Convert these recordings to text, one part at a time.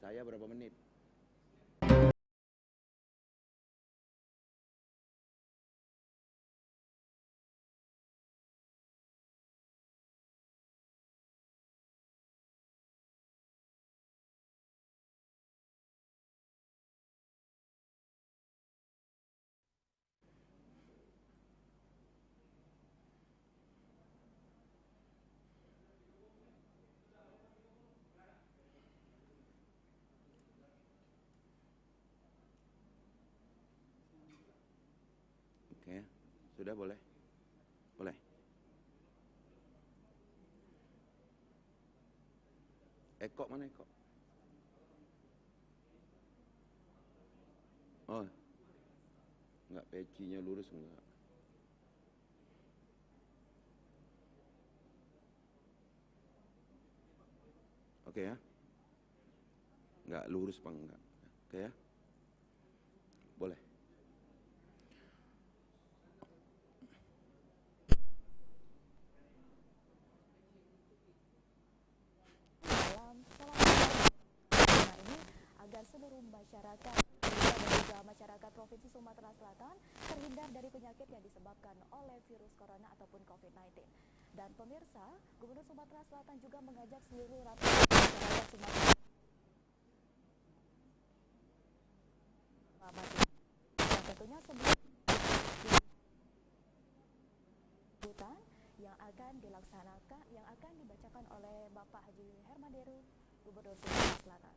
Saya berapa menit? Oke, sudah boleh? Boleh. Eko mana Eko? Oh, enggak, pecinya lurus enggak? Oke ya? Enggak lurus apa enggak? Oke ya? Boleh. Ini agar seluruh masyarakat dan juga masyarakat Provinsi Sumatera Selatan terhindar dari penyakit yang disebabkan oleh virus corona ataupun COVID-19. Dan pemirsa, Gubernur Sumatera Selatan juga mengajak seluruh rakyat Sumatera yang tentunya sebelum yang akan dilaksanakan, yang akan dibacakan oleh Bapak Haji Herman Deru, Gubernur Sumatera Selatan.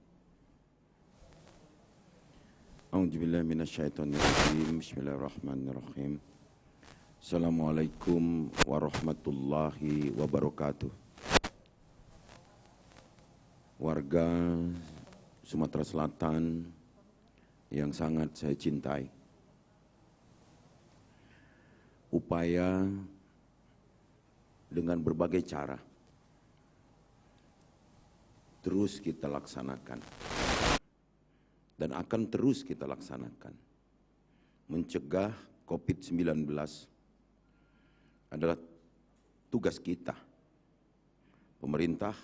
A'udzubillahi minasyaitonirrajim. Bismillahirrahmanirrahim. Assalamualaikum warahmatullahi wabarakatuh. Warga Sumatera Selatan yang sangat saya cintai, upaya dengan berbagai cara terus kita laksanakan dan akan terus kita laksanakan. Mencegah COVID-19 adalah tugas kita, pemerintah,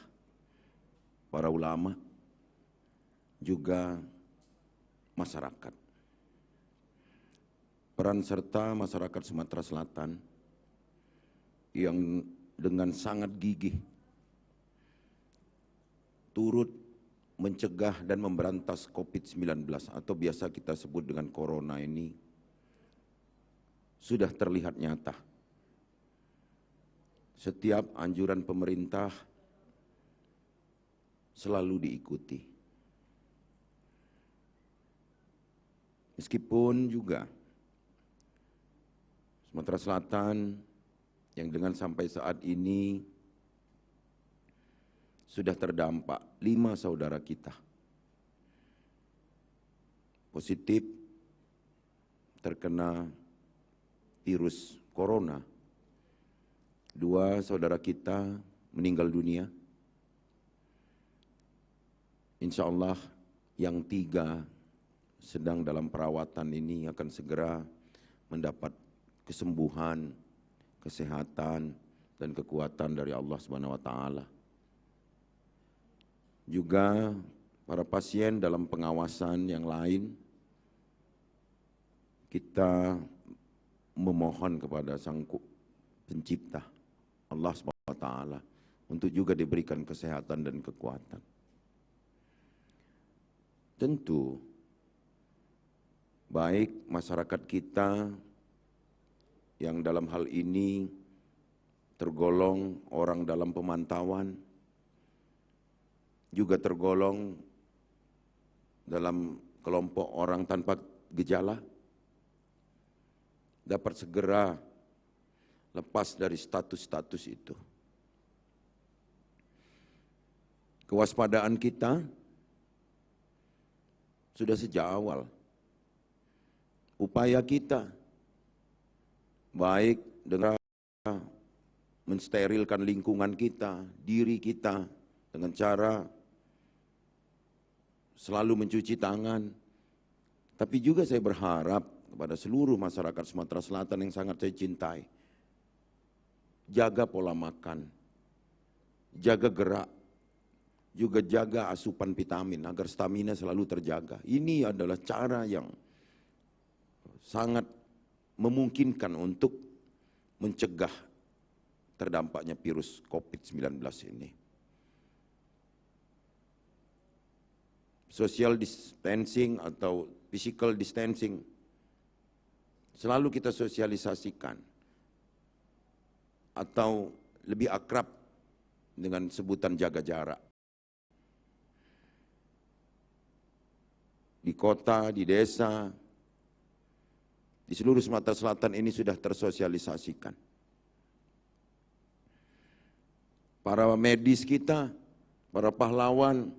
para ulama, juga masyarakat. Peran serta masyarakat Sumatera Selatan yang dengan sangat gigih turut mencegah dan memberantas COVID-19 atau biasa kita sebut dengan corona ini sudah terlihat nyata. Setiap anjuran pemerintah selalu diikuti. Meskipun juga Sumatera Selatan yang dengan sampai saat ini sudah terdampak 5 saudara kita positif terkena virus corona. 2 saudara kita meninggal dunia. Insya Allah yang 3 sedang dalam perawatan ini akan segera mendapat kesembuhan, kesehatan, dan kekuatan dari Allah Subhanahu wa Ta'ala. Juga para pasien dalam pengawasan yang lain, kita memohon kepada Sang Pencipta Allah Subhanahu wa Ta'ala untuk juga diberikan kesehatan dan kekuatan. Tentu baik masyarakat kita yang dalam hal ini tergolong orang dalam pemantauan, juga tergolong dalam kelompok orang tanpa gejala, dapat segera lepas dari status-status itu. Kewaspadaan kita sudah sejak awal. Upaya kita baik dengan mensterilkan lingkungan kita, diri kita dengan cara selalu mencuci tangan. Tapi juga saya berharap kepada seluruh masyarakat Sumatera Selatan yang sangat saya cintai, jaga pola makan, jaga gerak, juga jaga asupan vitamin agar stamina selalu terjaga. Ini adalah cara yang sangat memungkinkan untuk mencegah terdampaknya virus COVID-19 ini. Social distancing atau physical distancing selalu kita sosialisasikan, atau lebih akrab dengan sebutan jaga jarak. Di kota, di desa, di seluruh Sumatera Selatan ini sudah tersosialisasikan. Para medis kita, para pahlawan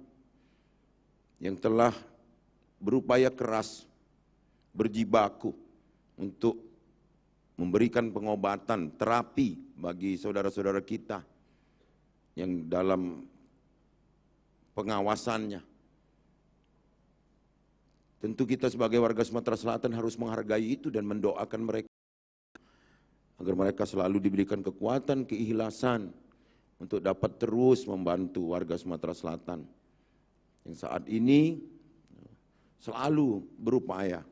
yang telah berupaya keras, berjibaku untuk memberikan pengobatan, terapi bagi saudara-saudara kita yang dalam pengawasannya. Tentu kita sebagai warga Sumatera Selatan harus menghargai itu dan mendoakan mereka agar mereka selalu diberikan kekuatan, keikhlasan untuk dapat terus membantu warga Sumatera Selatan yang saat ini selalu berupaya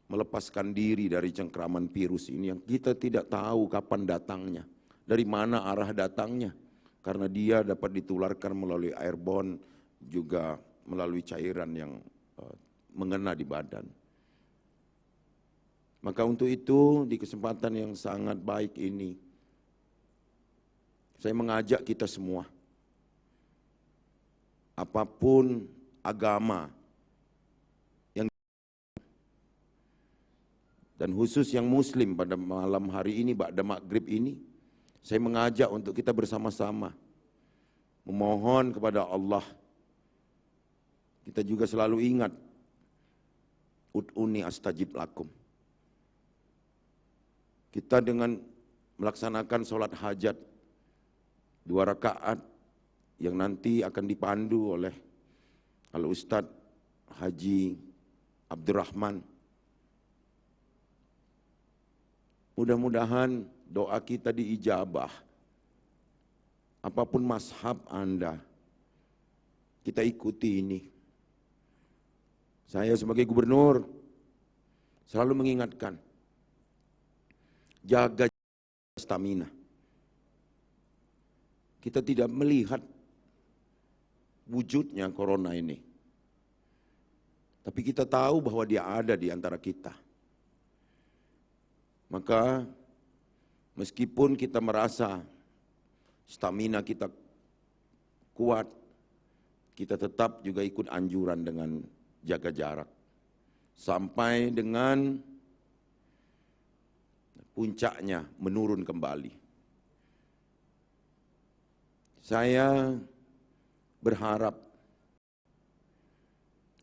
melepaskan diri dari cengkraman virus ini yang kita tidak tahu kapan datangnya, dari mana arah datangnya, karena dia dapat ditularkan melalui airborne, juga melalui cairan yang mengena di badan. Maka untuk itu di kesempatan yang sangat baik ini, saya mengajak kita semua, apapun agama yang, dan khusus yang muslim pada malam hari ini, ba'da maghrib ini, saya mengajak untuk kita bersama-sama memohon kepada Allah. Kita juga selalu ingat, ud'uni astajib lakum. Kita dengan melaksanakan sholat hajat 2 rakaat yang nanti akan dipandu oleh Al-Ustadz Haji Abdurrahman. Mudah-mudahan doa kita diijabah. Apapun mazhab Anda, kita ikuti ini. Saya sebagai gubernur selalu mengingatkan, jaga stamina. Kita tidak melihat wujudnya corona ini, tapi kita tahu bahwa dia ada di antara kita. Maka meskipun kita merasa stamina kita kuat, kita tetap juga ikut anjuran dengan jaga jarak sampai dengan puncaknya menurun kembali. Saya berharap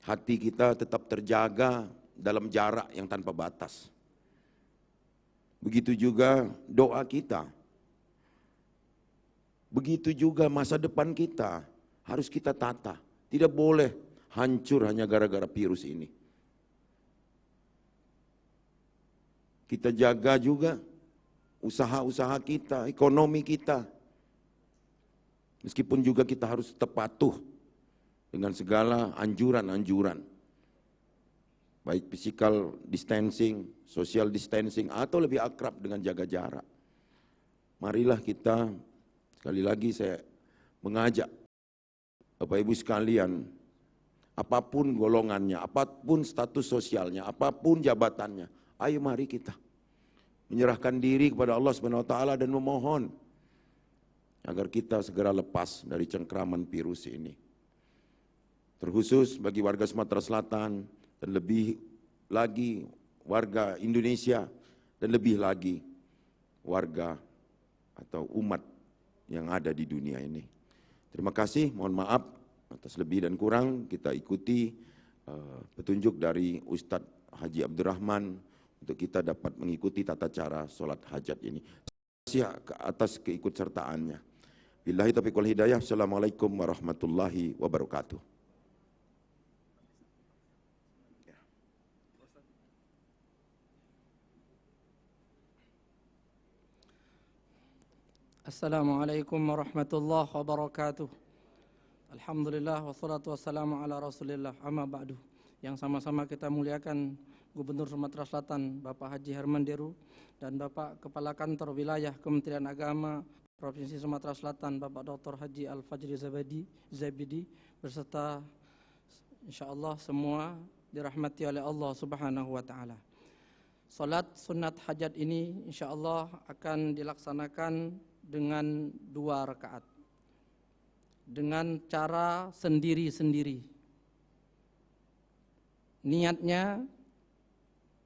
hati kita tetap terjaga dalam jarak yang tanpa batas. Begitu juga doa kita. Begitu juga masa depan kita harus kita tata. Tidak boleh hancur hanya gara-gara virus ini. Kita jaga juga usaha-usaha kita, ekonomi kita. Meskipun juga kita harus tetap patuh dengan segala anjuran-anjuran. Baik physical distancing, social distancing, atau lebih akrab dengan jaga jarak. Marilah kita, sekali lagi saya mengajak Bapak Ibu sekalian, apapun golongannya, apapun status sosialnya, apapun jabatannya, ayo mari kita menyerahkan diri kepada Allah SWT dan memohon agar kita segera lepas dari cengkraman virus ini. Terkhusus bagi warga Sumatera Selatan dan lebih lagi warga Indonesia dan lebih lagi warga atau umat yang ada di dunia ini. Terima kasih, mohon maaf atas lebih dan kurang. Kita ikuti petunjuk dari Ustadz Haji Abdurrahman untuk kita dapat mengikuti tata cara sholat hajat ini. Terima kasih atas keikutsertaannya. Billahi taufiq wal hidayah. Assalamualaikum warahmatullahi wabarakatuh. Assalamualaikum warahmatullahi wabarakatuh. Alhamdulillah wassalatu wassalamu ala Rasulillah amma ba'du. Yang sama-sama kita muliakan Gubernur Sumatera Selatan Bapak Haji Herman Deru dan Bapak Kepala Kantor Wilayah Kementerian Agama Provinsi Sumatera Selatan Bapak Dr. Haji Al-Fajri Zabidi beserta insyaallah semua dirahmati oleh Allah Subhanahu wa taala. Salat sunat hajat ini insyaallah akan dilaksanakan dengan 2 rakaat. Dengan cara sendiri-sendiri. Niatnya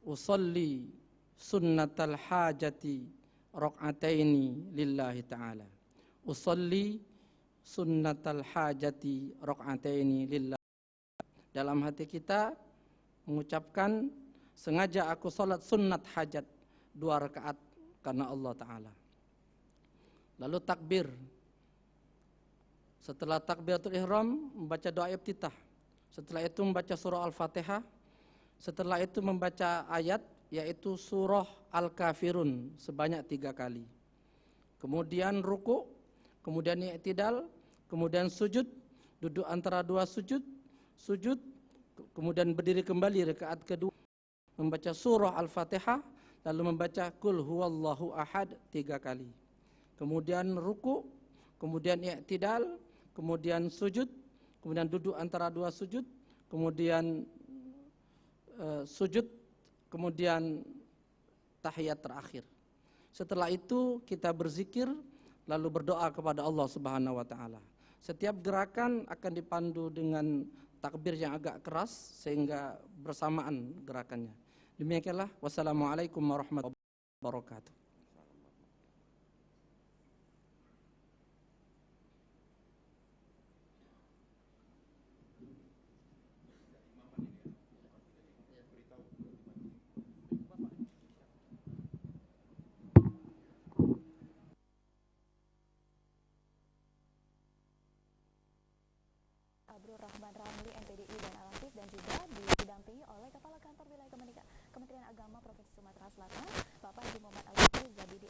usolli sunnatal hajati raq'ataini lillahi ta'ala. Usolli sunnatal hajati raq'ataini lillahi. Dalam hati kita mengucapkan sengaja aku salat sunnat hajat 2 rakaat karena Allah Ta'ala. Lalu takbir. Setelah takbiratul ihram membaca doa iftitah. Setelah itu membaca surah Al-Fatihah. Setelah itu membaca ayat yaitu surah Al-Kafirun sebanyak 3 kali. Kemudian ruku, kemudian i'tidal, kemudian sujud, duduk antara 2 sujud, kemudian berdiri kembali rakaat kedua membaca surah Al-Fatihah lalu membaca qul huwallahu ahad 3 kali. Kemudian ruku, kemudian i'tidal, kemudian sujud, kemudian duduk antara 2 sujud, kemudian sujud, kemudian tahiyat terakhir. Setelah itu kita berzikir lalu berdoa kepada Allah Subhanahu wa taala. Setiap gerakan akan dipandu dengan takbir yang agak keras sehingga bersamaan gerakannya. Demikianlah, wassalamualaikum warahmatullahi wabarakatuh. Abdul Rahman Ramli, MPDI dan Al-Hafiz, dan juga didampingi oleh Kepala Kantor Wilayah Kementerian Agama Provinsi Sumatera Selatan, Bapak Haji Muhammad Al-Fajri Zabidi.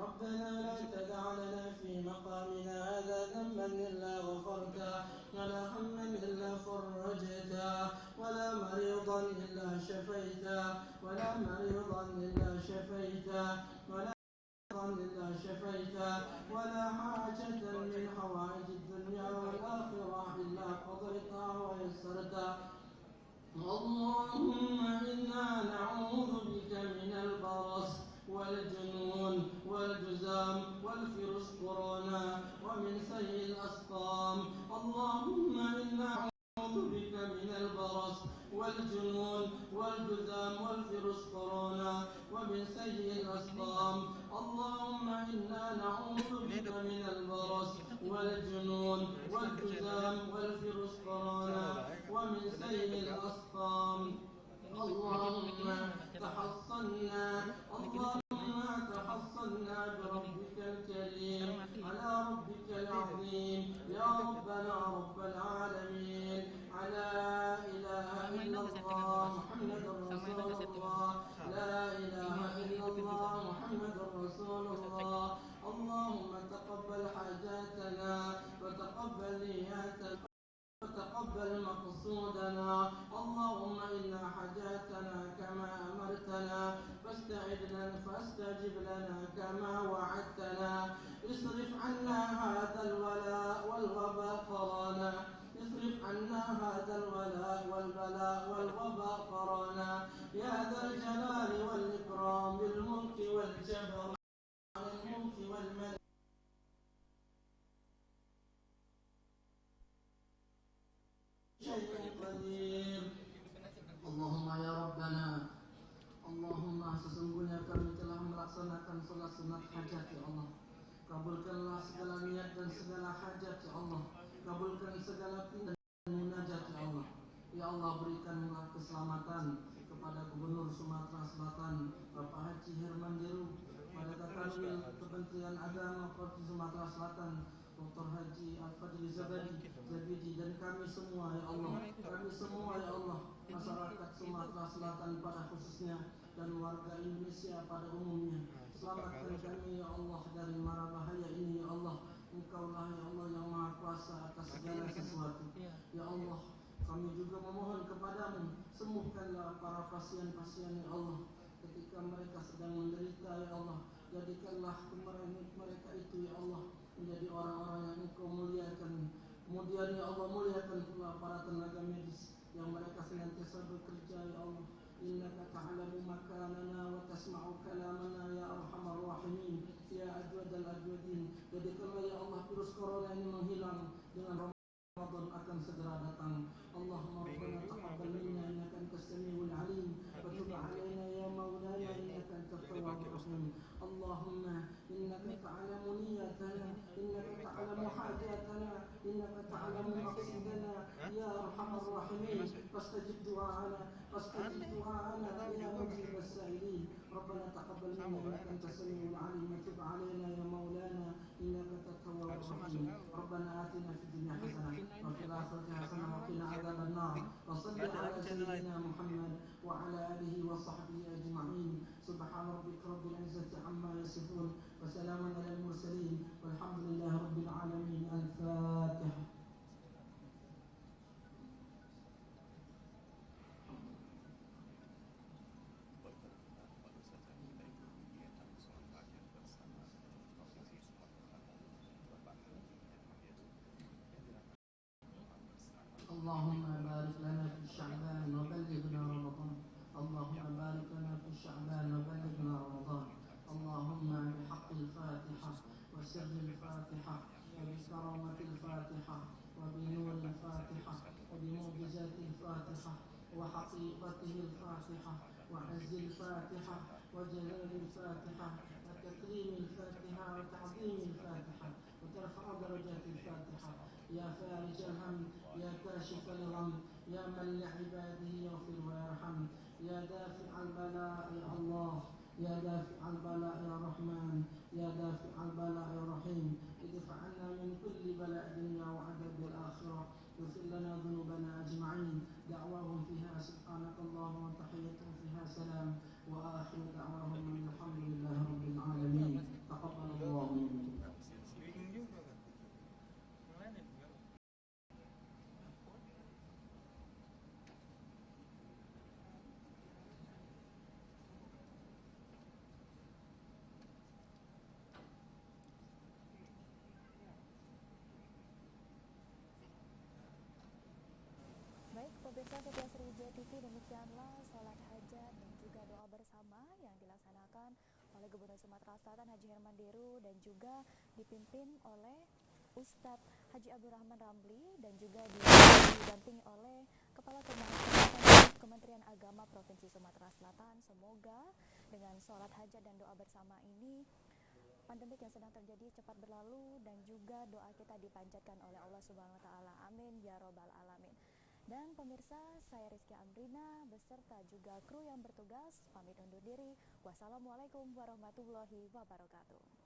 ربنا لا تدع لنا في مقامنا هذا ذنبا إلا غفرته ولا هما إلا فرجته ولا مريضا إلا شفيته ولا مريضا إلا شفيته ولا إلا شفيته ولا حاجة من حوائج الدنيا والآخرة إلا قضيتها ويسرتها اللهم إنا نعوذ بك من البرص والجنون والجذام والفرس كورونا ومن سيء الأسقام اللهم إنا نعوذ بك من البرص والجنون والجذام والفرس كورونا ومن سيء الأسقام اللهم إنا نعوذ بك من البرص والجنون والجذام والفرس كورونا ومن سيء الأسقام اللهم تحصنا بربك الكريم على ربك العظيم يا ربنا رب العالمين على إله إلا الله محمد رسول الله لا إله إلا الله محمد رسول الله اللهم تقبل حاجاتنا وتقبل نياتنا وتقبل مقصودنا اللهم إنا حاجاتنا كما أمرتنا فاستجب لنا كما وعدتنا اصرف عنا هذا الولاء والوباء قرانا اصرف عنا هذا الولاء والبلاء والوباء قرانا يا ذا الجلال والإكرام بالملك والجبر الملك والملك شيء قدير اللهم يا ربنا اللهم sesungguhnya kami telah melaksanakan salat sunat hajat ya Allah. Kabulkanlah segala niat dan segala hajat ya Allah. Kabulkan segala pindah dan munajat ya Allah. Ya Allah berikanlah keselamatan kepada Gubernur Sumatera Selatan Bapak Haji Herman Deru, pada Kanwil Kementerian Agama Provinsi Sumatera Selatan Dr. Haji Al-Fadli Zabidi dan kami semua ya Allah. Kami semua ya Allah, masyarakat Sumatera Selatan pada khususnya dan warga Indonesia pada umumnya. Selamatkan kami ya Allah dari mara bahaya ini ya Allah. Engkaulah ya Allah yang maha kuasa atas segala sesuatu. Ya Allah, kami juga memohon kepadamu, sembuhkanlah para pasien-pasien ya Allah. Ketika mereka sedang menderita ya Allah, jadikanlah mereka itu ya Allah menjadi orang-orang yang Engkau muliakan. Kemudian ya Allah muliakan pula para tenaga medis yang mereka senantiasa bekerja ya Allah. Innaka ta'lamu makanana wa tasma'u kalamana ya arhamar rahimin ya ajwadal ajwadin. Jadikanlah ya Allah virus corona ini menghilang dengan Ramadan akan segera datang. Allahumma rabbana taqabbal minna innaka antas samiul alim wa tub 'alaina ya maulana innaka antat tawwabur rahim. Allahumma innaka ta'lamu niyatana innaka ta'lamu hajatana innaka ta'lamu maqsadana ya arhamar rahimin fastajib du'ana ya mujib as-sa'ilin. Rabbana taqabbal minna innaka antas samiul alim wa tub 'alaina ya maulana innaka antat tawwabur rahim. Rabbana atina fid dunya hasanah wa fil akhirati hasanah wa qina adzaban nar. Wa shalli ala sayyidina Muhammad wa ala alihi wa sahbihi ajma'in. Subhana rabbika rabbil izzati amma yasifun wa salamun alal mursalin walhamdulillahi rabbil alamin. Al-Fatihah. اللهم بارك لنا في شعبان وبلغنا رمضان. اللهم بارك لنا في شعبان وبلغنا رمضان. اللهم بحق الفاتحة وسر الفاتحة وبكرامة الفاتحة وبنور الفاتحة وبمعجزات الفاتحة وحقيقته الفاتحة وعز الفاتحة وجلال الفاتحة وتكريم الفاتحة وتعظيم الفاتحة وترفع درجات الفاتحة. يا فارج الهم يا كاشف الغم يا من لعباده يغفر ويرحم يا دافع البلاء يا الله يا دافع البلاء يا رحمن يا دافع البلاء يا رحيم. ادفع عنا من كل بلاء دنيا وعذاب الآخرة. اغفر لنا ذنوبنا أجمعين. دعواهم فيها سبحانك اللهم وتحيتهم فيها سلام وآخر دعواهم الحمد لله رب العالمين. تقبل Pemirsa setia Sriwijaya TV, demikianlah sholat hajat dan juga doa bersama yang dilaksanakan oleh Gubernur Sumatera Selatan Haji Herman Deru dan juga dipimpin oleh Ustadz Haji Abdurrahman Ramli dan juga didampingi oleh Kepala Kementerian Agama Provinsi Sumatera Selatan. Semoga dengan sholat hajat dan doa bersama ini pandemik yang sedang terjadi cepat berlalu dan juga doa kita dipanjatkan oleh Allah Subhanahu wa taala. Amin ya robbal alamin. Dan pemirsa, saya Rizky Amrina beserta juga kru yang bertugas pamit undur diri. Wassalamualaikum warahmatullahi wabarakatuh.